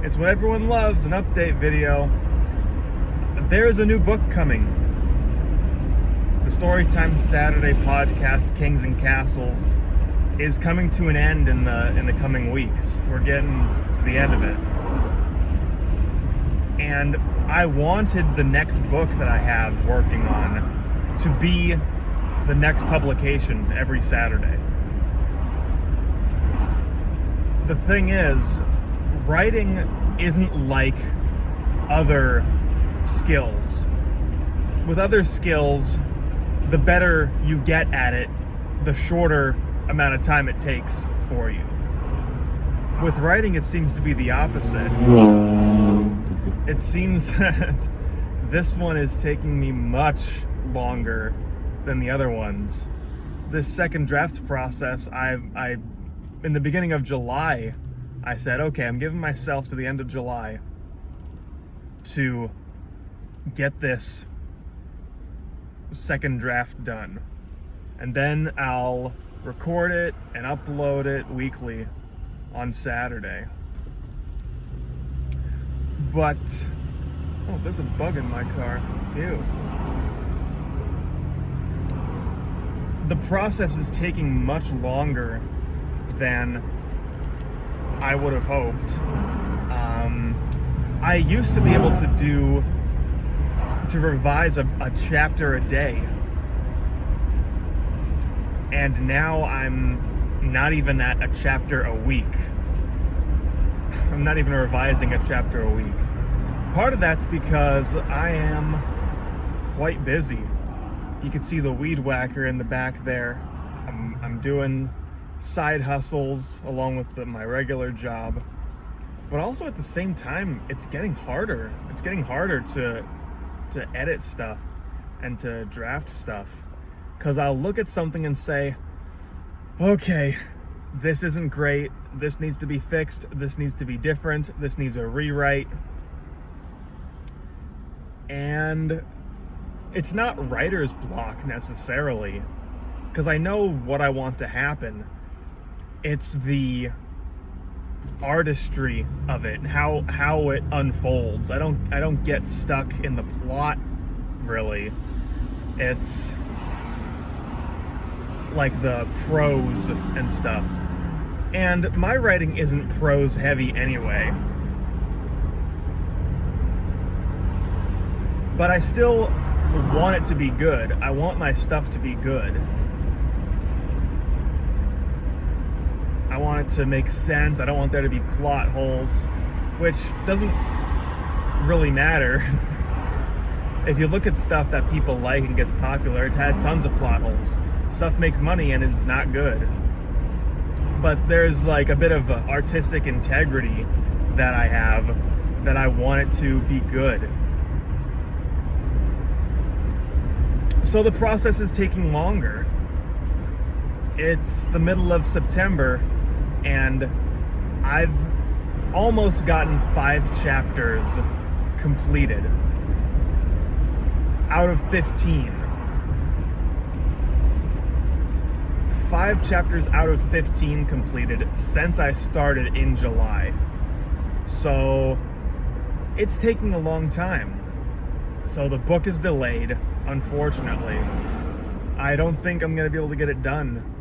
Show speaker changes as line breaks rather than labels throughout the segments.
It's what everyone loves, an update video. There is a new book coming. The Storytime Saturday podcast, Kings and Castles, is coming to an end in the coming weeks. We're getting to the end of it. And I wanted the next book that I have working on to be the next publication every Saturday. The thing is, writing isn't like other skills. With other skills, the better you get at it, the shorter amount of time it takes for you. With writing, it seems to be the opposite. It seems that this one is taking me much longer than the other ones. This second draft process, I in the beginning of July, I said, okay, I'm giving myself to the end of July to get this second draft done. And then I'll record it and upload it weekly on Saturday. But, oh, there's a bug in my car. Ew. The process is taking much longer than I would have hoped. I used to be able to revise a chapter a day. And now I'm not even at a chapter a week. I'm not even revising a chapter a week. Part of that's because I am quite busy. You can see the weed whacker in the back there. I'm doing side hustles along with my regular job. But also at the same time, it's getting harder. It's getting harder to edit stuff and to draft stuff. Because I'll look at something and say, okay, this isn't great. This needs to be fixed. This needs to be different. This needs a rewrite. And it's not writer's block necessarily, because I know what I want to happen. It's the artistry of it, how it unfolds. I don't get stuck in the plot, really. It's like the prose and stuff. And my writing isn't prose heavy anyway. But I still want it to be good. I want my stuff to be good. I want it to make sense. I don't want there to be plot holes, which doesn't really matter. If you look at stuff that people like and gets popular, it has tons of plot holes. Stuff makes money and is not good. But there's like a bit of artistic integrity that I have, that I want it to be good. So the process is taking longer. It's the middle of September, and I've almost gotten 5 chapters completed out of 15. 5 chapters out of 15 completed since I started in July. So it's taking a long time. So the book is delayed, unfortunately. I don't think I'm going to be able to get it done.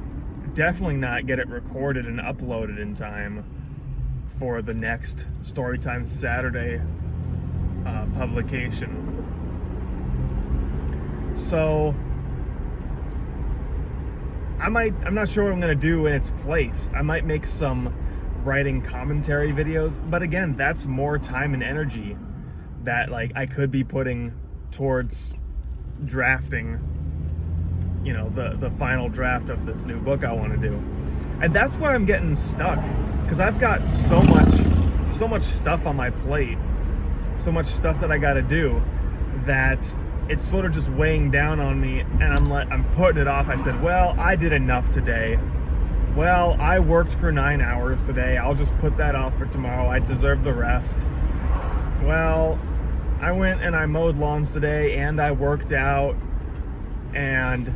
Definitely not get it recorded and uploaded in time for the next Storytime Saturday publication. So I'm not sure what I'm going to do in its place. I might make some writing commentary videos, but again, that's more time and energy that like I could be putting towards drafting, you know, the final draft of this new book I want to do. And that's where I'm getting stuck, because I've got so much stuff on my plate, so much stuff that I got to do, that it's sort of just weighing down on me, and I'm putting it off. I said, well, I did enough today. Well, I worked for 9 hours today. I'll just put that off for tomorrow. I deserve the rest. Well, I went and I mowed lawns today, and I worked out, and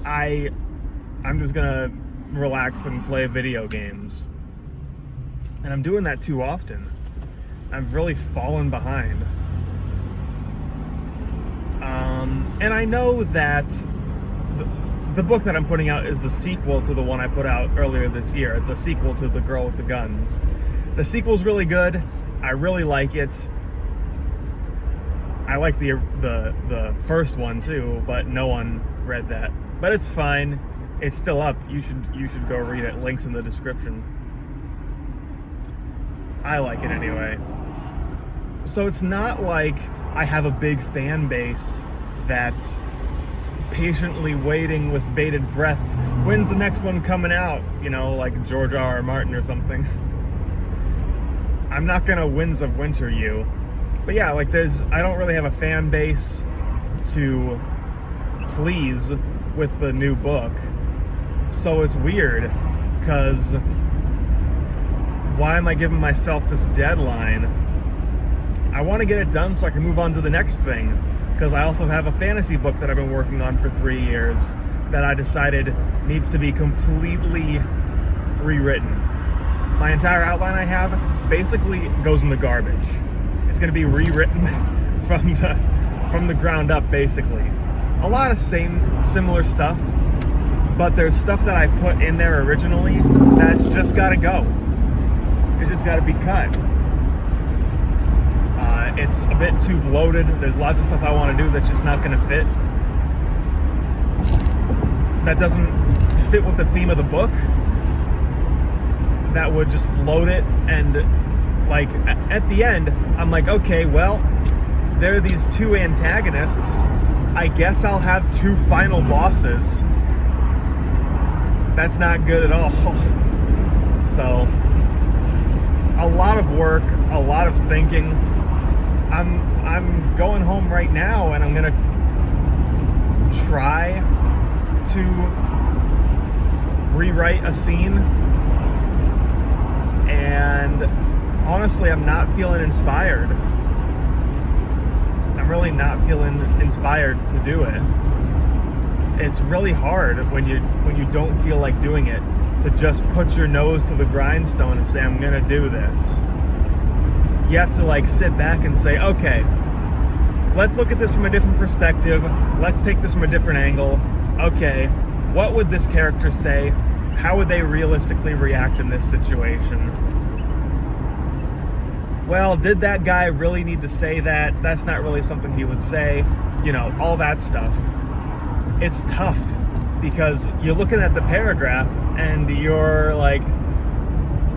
I'm just gonna relax and play video games. And I'm doing that too often. I've really fallen behind. And I know that the book that I'm putting out is the sequel to the one I put out earlier this year. It's a sequel to The Girl with the Guns. The sequel's really good. I really like it. I like the first one too, but no one read that. But it's fine. It's still up. You should go read it. Links in the description. I like it anyway. So it's not like I have a big fan base that's patiently waiting with bated breath. When's the next one coming out? You know, like George R.R. Martin or something. I'm not gonna Winds of Winter you. But yeah, like I don't really have a fan base to please with the new book. So it's weird, because why am I giving myself this deadline? I want to get it done so I can move on to the next thing, because I also have a fantasy book that I've been working on for 3 years that I decided needs to be completely rewritten. My entire outline I have basically goes in the garbage. It's going to be rewritten from the ground up, basically. A lot of similar stuff, but there's stuff that I put in there originally that's just got to go. It's just got to be cut. It's a bit too bloated. There's lots of stuff I want to do that's just not going to fit. That doesn't fit with the theme of the book. That would just bloat it. And like at the end, I'm like, okay, well, there are these two antagonists. I guess I'll have two final bosses. That's not good at all. So, a lot of work, a lot of thinking. I'm going home right now, and I'm gonna try to rewrite a scene. And honestly, I'm not feeling inspired. I'm really not feeling inspired to do it. It's really hard when you don't feel like doing it to just put your nose to the grindstone and say, I'm gonna do this. You have to like sit back and say, okay, let's look at this from a different perspective. Let's take this from a different angle. Okay, what would this character say? How would they realistically react in this situation? Well, did that guy really need to say that? That's not really something he would say. You know, all that stuff. It's tough because you're looking at the paragraph and you're like,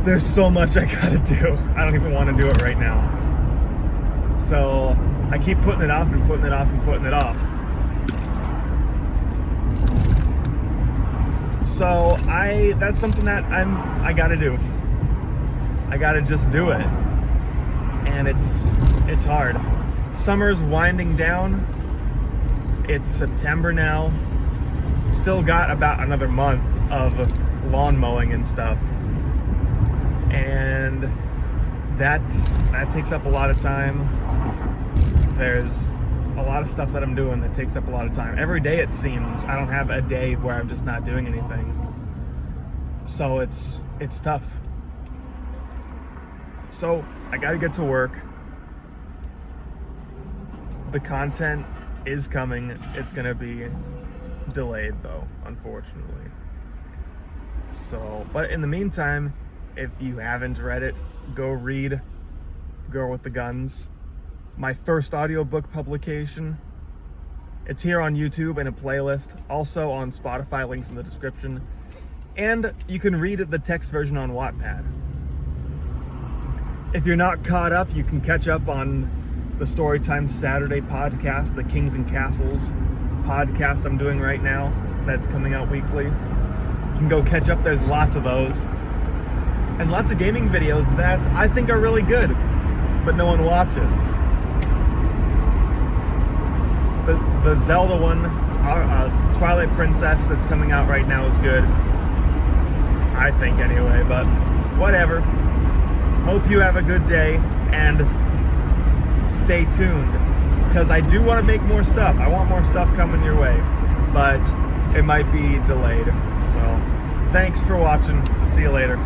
there's so much I gotta do. I don't even want to do it right now. So I keep putting it off and putting it off and putting it off. So that's something that I gotta do. I gotta just do it. And it's hard. Summer's winding down. It's September now. Still got about another month of lawn mowing and stuff. And that takes up a lot of time. There's a lot of stuff that I'm doing that takes up a lot of time. Every day it seems. I don't have a day where I'm just not doing anything. So it's tough. So I gotta get to work. The content is coming. It's gonna be delayed though, unfortunately. So, but in the meantime, if you haven't read it, go read Girl with the Guns. My first audiobook publication. It's here on YouTube in a playlist, also on Spotify, links in the description. And you can read the text version on Wattpad. If you're not caught up, you can catch up on the Storytime Saturday podcast, the Kings and Castles podcast I'm doing right now, that's coming out weekly. You can go catch up, there's lots of those. And lots of gaming videos that I think are really good, but no one watches. The Zelda one, Twilight Princess, that's coming out right now is good. I think anyway, but whatever. Hope you have a good day, and stay tuned, because I do want to make more stuff. I want more stuff coming your way, but it might be delayed. So, thanks for watching. See you later.